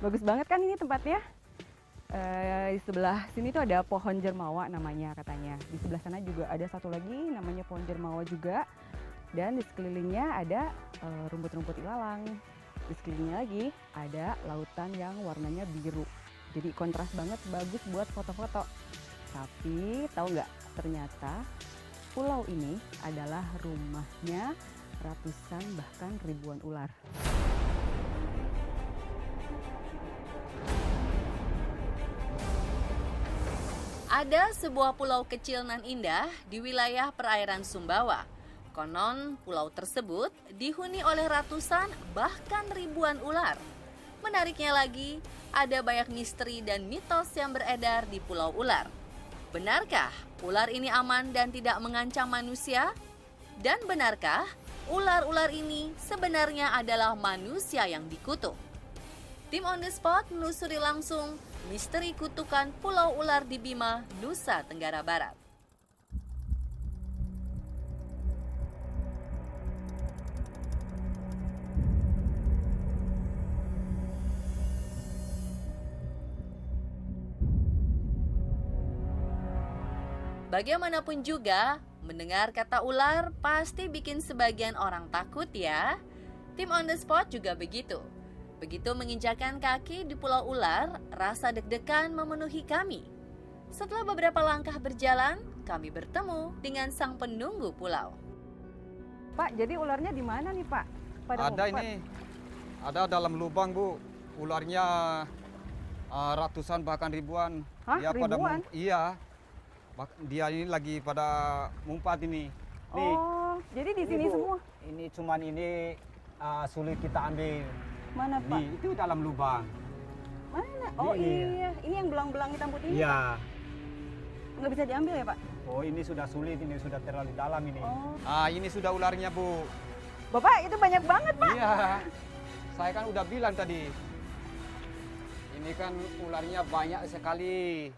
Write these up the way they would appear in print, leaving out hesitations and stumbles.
Bagus banget kan ini tempatnya? Di sebelah sini tuh ada pohon jermawa namanya katanya. Di sebelah sana juga ada satu lagi namanya pohon jermawa juga. Dan di sekelilingnya ada rumput-rumput ilalang. Di sekelilingnya lagi ada lautan yang warnanya biru. Jadi kontras banget, bagus buat foto-foto. Tapi tahu nggak, ternyata pulau ini adalah rumahnya ratusan bahkan ribuan ular. Ada sebuah pulau kecil nan indah di wilayah perairan Sumbawa. Konon pulau tersebut dihuni oleh ratusan bahkan ribuan ular. Menariknya lagi, ada banyak misteri dan mitos yang beredar di Pulau Ular. Benarkah ular ini aman dan tidak mengancam manusia? Dan benarkah ular-ular ini sebenarnya adalah manusia yang dikutuk? Tim On The Spot menelusuri langsung misteri kutukan Pulau Ular di Bima, Nusa Tenggara Barat. Bagaimanapun juga, mendengar kata ular pasti bikin sebagian orang takut ya. Tim On The Spot juga begitu. Begitu menginjakan kaki di Pulau Ular, rasa deg-degan memenuhi kami. Setelah beberapa langkah berjalan, kami bertemu dengan sang penunggu pulau. Pak, jadi ularnya di mana nih Pak? Ada ngumpet. ini, ada dalam lubang Bu. Ularnya ratusan bahkan ribuan. Hah, Dia ribuan? Iya, dia ini lagi pada mumpat ini. Nih, Oh, jadi di sini Bu. semua? Ini cuman ini sulit kita ambil. Mana Pak? Nih, itu dalam lubang. Mana? Oh Ini. iya, ini yang belang-belang hitam putih ini Pak? Iya. Nggak bisa diambil ya Pak? Oh, ini sudah sulit, ini sudah terlalu dalam ini. Oh. ini sudah ularnya Bu. Bapak, itu banyak banget Pak. Iya, saya kan udah bilang tadi. Ini kan ularnya banyak sekali.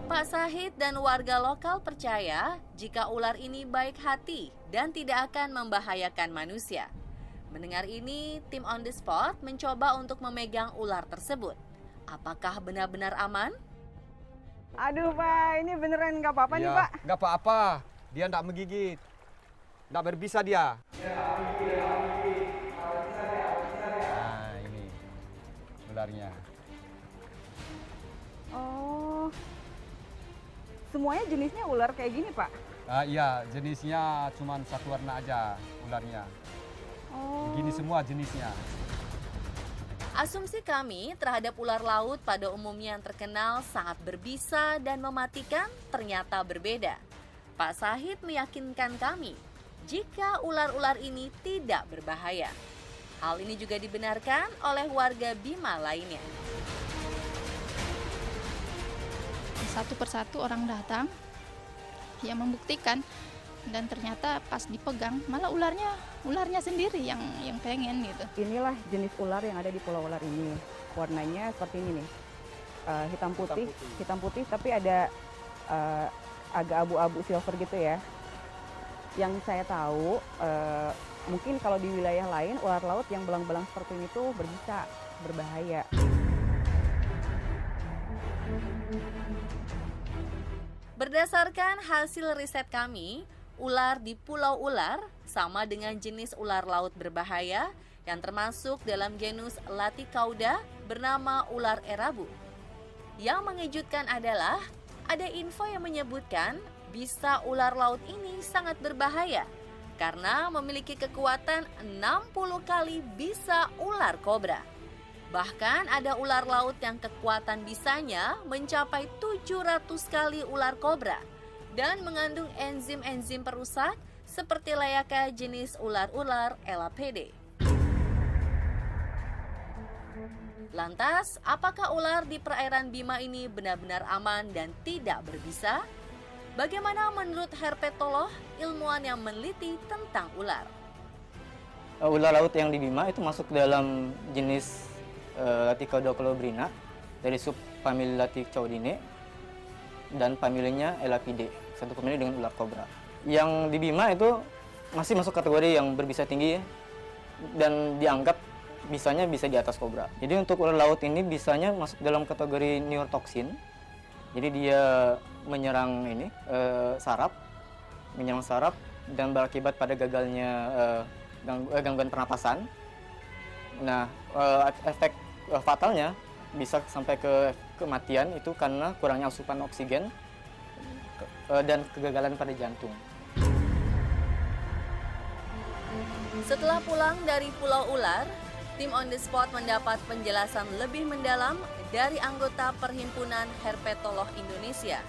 Pak Sahid dan warga lokal percaya jika ular ini baik hati dan tidak akan membahayakan manusia. Mendengar ini, tim On The Spot mencoba untuk memegang ular tersebut. Apakah benar-benar aman? Aduh Pak, ini beneran nggak apa-apa nih Iya, Pak? nggak apa-apa. Dia nggak menggigit. Nggak berbisa dia. Nah, ini ularnya. Oh, semuanya jenisnya ular kayak gini Pak? Iya, jenisnya cuma satu warna aja ularnya. Oh. Begini semua jenisnya. Asumsi kami terhadap ular laut pada umumnya yang terkenal sangat berbisa dan mematikan ternyata berbeda. Pak Sahid meyakinkan kami jika ular-ular ini tidak berbahaya. Hal ini juga dibenarkan oleh warga Bima lainnya. Satu persatu orang datang yang membuktikan, dan ternyata pas dipegang malah ularnya sendiri yang pengen gitu. Inilah jenis ular yang ada di Pulau Ular ini. Warnanya seperti ini nih, hitam putih tapi ada agak abu-abu silver gitu ya. Yang saya tahu, mungkin kalau di wilayah lain ular laut yang belang-belang seperti ini tuh berbisa, berbahaya. Berdasarkan hasil riset kami, ular di Pulau Ular sama dengan jenis ular laut berbahaya yang termasuk dalam genus Laticauda bernama ular erabu. Yang mengejutkan adalah ada info yang menyebutkan bisa ular laut ini sangat berbahaya karena memiliki kekuatan 60 kali bisa ular kobra. Bahkan ada ular laut yang kekuatan bisanya mencapai 700 kali ular kobra dan mengandung enzim-enzim perusak seperti layaknya jenis ular-ular Elapede. Lantas, apakah ular di perairan Bima ini benar-benar aman dan tidak berbisa? Bagaimana menurut herpetolog, ilmuwan yang meneliti tentang ular? Ular laut yang di Bima itu masuk dalam jenis Laticauda colubrina dari subfamili Laticaudinae dan familinya Elapide, satu famili dengan ular kobra. Yang di Bima itu masih masuk kategori yang berbisa tinggi ya. dan dianggap bisa di atas kobra. Jadi untuk ular laut ini bisanya masuk dalam kategori neurotoxin. Jadi dia menyerang saraf, dan berakibat pada gagalnya gangguan pernapasan. Nah, efek fatalnya bisa sampai ke kematian itu karena kurangnya asupan oksigen dan kegagalan pada jantung. Setelah pulang dari Pulau Ular, tim On The Spot mendapat penjelasan lebih mendalam dari anggota Perhimpunan Herpetolog Indonesia.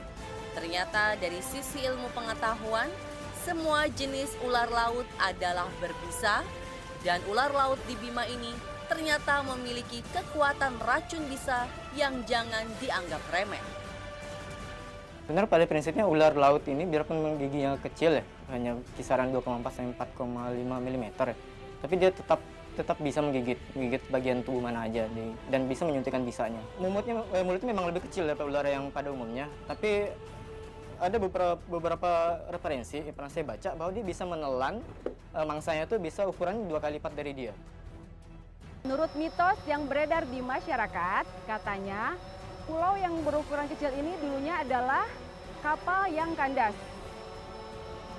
Ternyata dari sisi ilmu pengetahuan, semua jenis ular laut adalah berbisa, dan ular laut di Bima ini ternyata memiliki kekuatan racun bisa yang jangan dianggap remeh. Sebenarnya pada prinsipnya ular laut ini biarpun giginya kecil ya, hanya kisaran 2,4 sampai 4,5 mm ya, tapi dia tetap bisa menggigit bagian tubuh mana aja dan bisa menyuntikkan bisanya. Mulutnya memang lebih kecil daripada ular yang pada umumnya, tapi ada beberapa referensi yang pernah saya baca bahwa dia bisa menelan mangsanya itu bisa ukuran 2 kali lipat dari dia. Menurut mitos yang beredar di masyarakat, katanya pulau yang berukuran kecil ini dulunya adalah kapal yang kandas.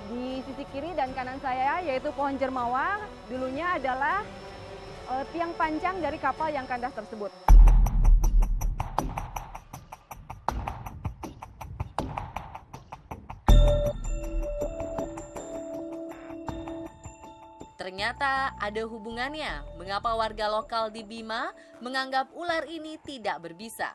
Di sisi kiri dan kanan saya yaitu pohon jermawa, dulunya adalah tiang panjang dari kapal yang kandas tersebut. Ternyata ada hubungannya mengapa warga lokal di Bima menganggap ular ini tidak berbisa.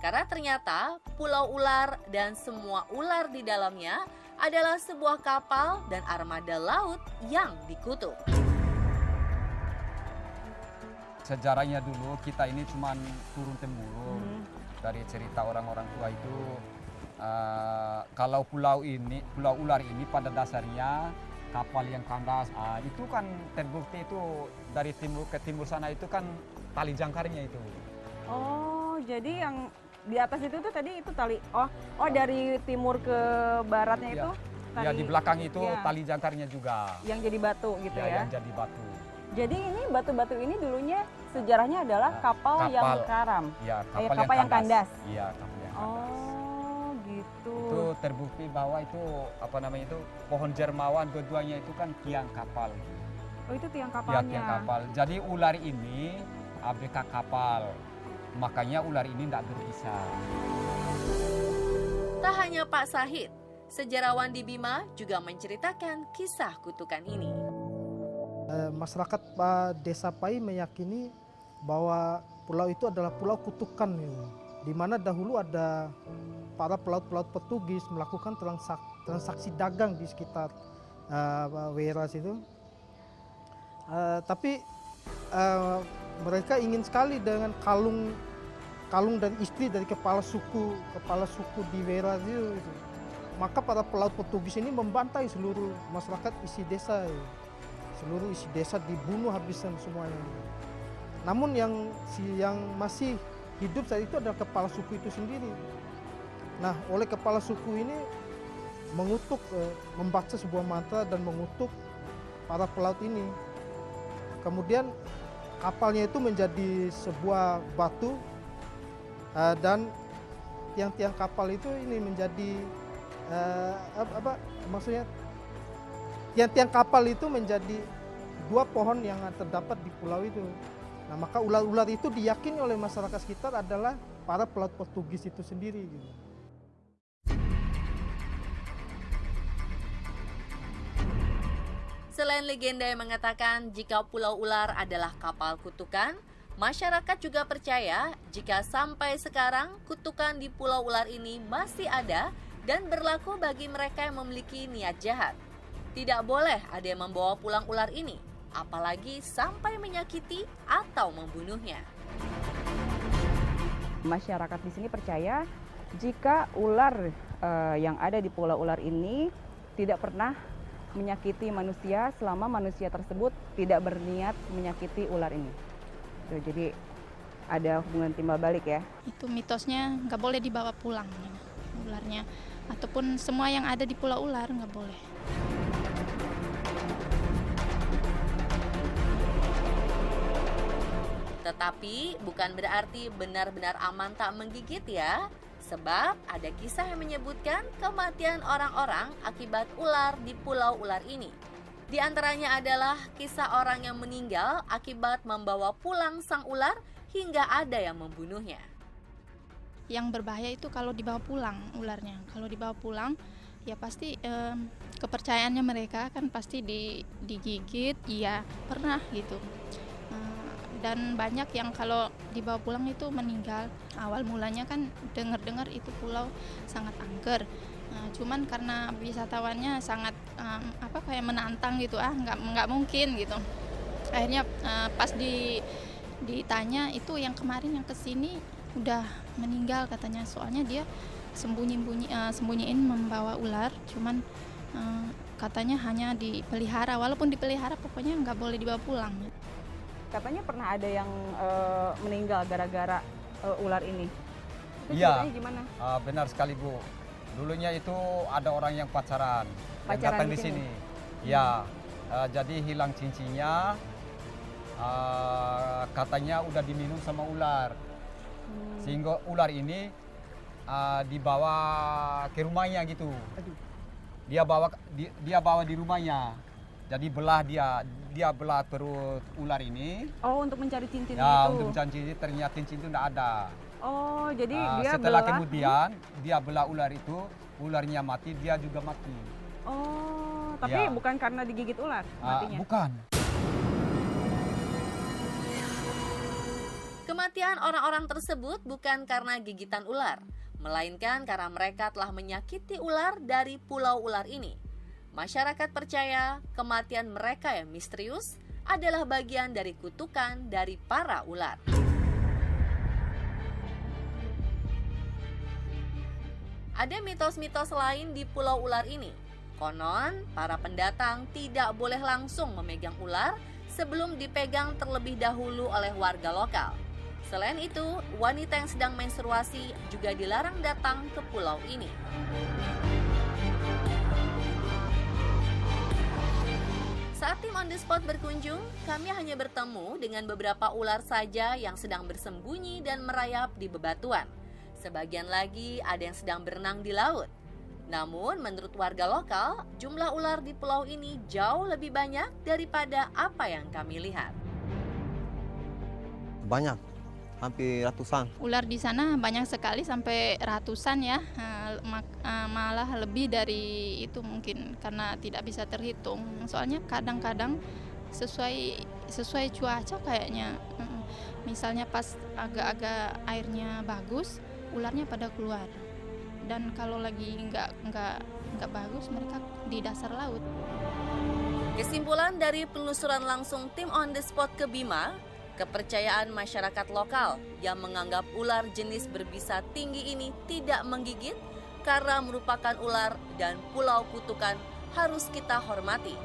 Karena ternyata Pulau Ular dan semua ular di dalamnya adalah sebuah kapal dan armada laut yang dikutuk. Sejarahnya dulu kita ini cuma turun-temurun dari cerita orang-orang tua itu. Kalau pulau ular ini pada dasarnya kapal yang kandas, itu kan terbukti itu dari timur ke timur sana itu kan tali jangkarnya itu. Oh, jadi yang di atas itu tuh tadi itu tali. Oh dari timur ke baratnya itu? Tali, Ya di belakang itu ya, tali jangkarnya juga. yang jadi batu gitu ya? Yang jadi batu. Jadi ini batu-batu ini dulunya sejarahnya adalah kapal yang karam. Ya, kapal yang kandas. Iya, kapal yang kandas. Oh, gitu. Itu terbukti bahwa itu pohon jermawan dua-duanya itu kan tiang kapal. Oh, itu tiang Ya, kapalnya. tiang kapal. Jadi ular ini ABK kapal. Makanya ular ini tidak berbisa. Tak hanya Pak Sahid, sejarawan di Bima juga menceritakan kisah kutukan ini. Masyarakat Desa Pai meyakini bahwa pulau itu adalah pulau kutukan, di mana dahulu ada para pelaut-pelaut Portugis melakukan transaksi dagang di sekitar Weras itu. Tapi mereka ingin sekali dengan kalung dan istri dari kepala suku di Weras itu. Maka para pelaut Portugis ini membantai seluruh masyarakat isi desa. Seluruh isi desa dibunuh habisan semuanya. Namun yang masih hidup saat itu adalah kepala suku itu sendiri. Nah, oleh kepala suku ini mengutuk, membaca sebuah mantra dan mengutuk para pelaut ini. Kemudian kapalnya itu menjadi sebuah batu dan tiang-tiang kapal itu ini menjadi maksudnya tiang-tiang kapal itu menjadi 2 pohon yang terdapat di pulau itu. Nah, maka ular-ular itu diyakini oleh masyarakat sekitar adalah para pelaut Portugis itu sendiri. Gitu. Selain legenda yang mengatakan jika Pulau Ular adalah kapal kutukan, masyarakat juga percaya jika sampai sekarang kutukan di Pulau Ular ini masih ada dan berlaku bagi mereka yang memiliki niat jahat. Tidak boleh ada yang membawa pulang ular ini, apalagi sampai menyakiti atau membunuhnya. Masyarakat di sini percaya jika ular yang ada di Pulau Ular ini tidak pernah menyakiti manusia selama manusia tersebut tidak berniat menyakiti ular ini. Jadi ada hubungan timbal balik ya. Itu mitosnya nggak boleh dibawa pulang ularnya, ataupun semua yang ada di Pulau Ular nggak boleh. Tetapi bukan berarti benar-benar aman tak menggigit ya. Sebab ada kisah yang menyebutkan kematian orang-orang akibat ular di pulau ular ini. Di antaranya adalah kisah orang yang meninggal akibat membawa pulang sang ular hingga ada yang membunuhnya. Yang berbahaya itu kalau dibawa pulang ularnya. Kalau dibawa pulang ya pasti kepercayaannya mereka kan pasti digigit, iya pernah gitu. Dan banyak yang kalau dibawa pulang itu meninggal. Awal mulanya kan dengar-dengar itu pulau sangat angker. Cuman karena wisatawannya sangat kayak menantang gitu, nggak mungkin gitu. Akhirnya pas ditanya itu yang kemarin yang kesini udah meninggal katanya, soalnya dia sembunyiin membawa ular, cuman katanya hanya dipelihara, walaupun dipelihara pokoknya nggak boleh dibawa pulang. Katanya pernah ada yang meninggal gara-gara ular ini. Itu Iya. ceritanya gimana? Benar sekali Bu. Dulunya itu ada orang yang pacaran yang Pacaran datang di di sini? sini. Ya, jadi hilang cincinnya. Katanya udah diminum sama ular. Sehingga ular ini dibawa ke rumahnya gitu. Aduh. Dia bawa di rumahnya. Jadi dia belah perut ular ini. Oh, untuk mencari cincin Ya, itu. untuk mencari cincin, ternyata cincin itu tidak ada. Oh, jadi dia Setelah belah. kemudian dia belah ular itu, ularnya mati, dia juga mati. Oh, tapi Ya. bukan karena digigit ular matinya. Bukan. Kematian orang-orang tersebut bukan karena gigitan ular, melainkan karena mereka telah menyakiti ular dari pulau ular ini. Masyarakat percaya kematian mereka yang misterius adalah bagian dari kutukan dari para ular. Ada mitos-mitos lain di pulau ular ini. Konon, para pendatang tidak boleh langsung memegang ular sebelum dipegang terlebih dahulu oleh warga lokal. Selain itu, wanita yang sedang menstruasi juga dilarang datang ke pulau ini. Saat tim On The Spot berkunjung, kami hanya bertemu dengan beberapa ular saja yang sedang bersembunyi dan merayap di bebatuan. Sebagian lagi ada yang sedang berenang di laut. Namun, menurut warga lokal, jumlah ular di pulau ini jauh lebih banyak daripada apa yang kami lihat. Banyak, hampir ratusan. Ular di sana banyak sekali sampai ratusan ya, malah lebih dari itu mungkin karena tidak bisa terhitung. Soalnya kadang-kadang sesuai cuaca kayaknya. Misalnya pas agak-agak airnya bagus, ularnya pada keluar. Dan kalau lagi nggak bagus, mereka di dasar laut. Kesimpulan dari penelusuran langsung tim On The Spot ke Bima, kepercayaan masyarakat lokal yang menganggap ular jenis berbisa tinggi ini tidak menggigit karena merupakan ular dan pulau kutukan harus kita hormati.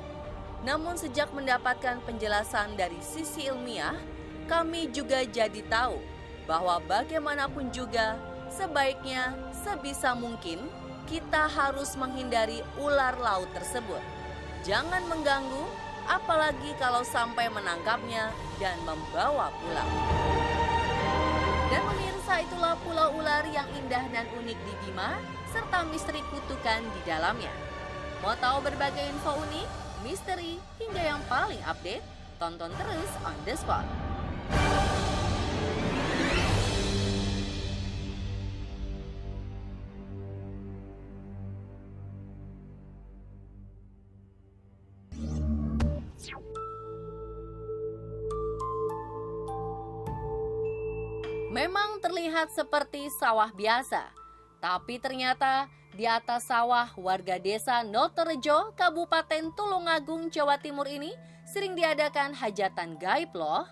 Namun sejak mendapatkan penjelasan dari sisi ilmiah, kami juga jadi tahu bahwa bagaimanapun juga sebaiknya sebisa mungkin kita harus menghindari ular laut tersebut. Jangan mengganggu, apalagi kalau sampai menangkapnya dan membawa pulang. Dan pemirsa, itulah pulau ular yang indah dan unik di Bima, serta misteri kutukan di dalamnya. Mau tahu berbagai info unik, misteri, hingga yang paling update? Tonton terus On The Spot. Memang terlihat seperti sawah biasa, tapi ternyata di atas sawah warga desa Notorejo, Kabupaten Tulungagung, Jawa Timur ini sering diadakan hajatan gaib loh.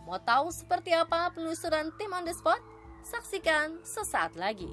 Mau tahu seperti apa penelusuran tim On The Spot? Saksikan sesaat lagi.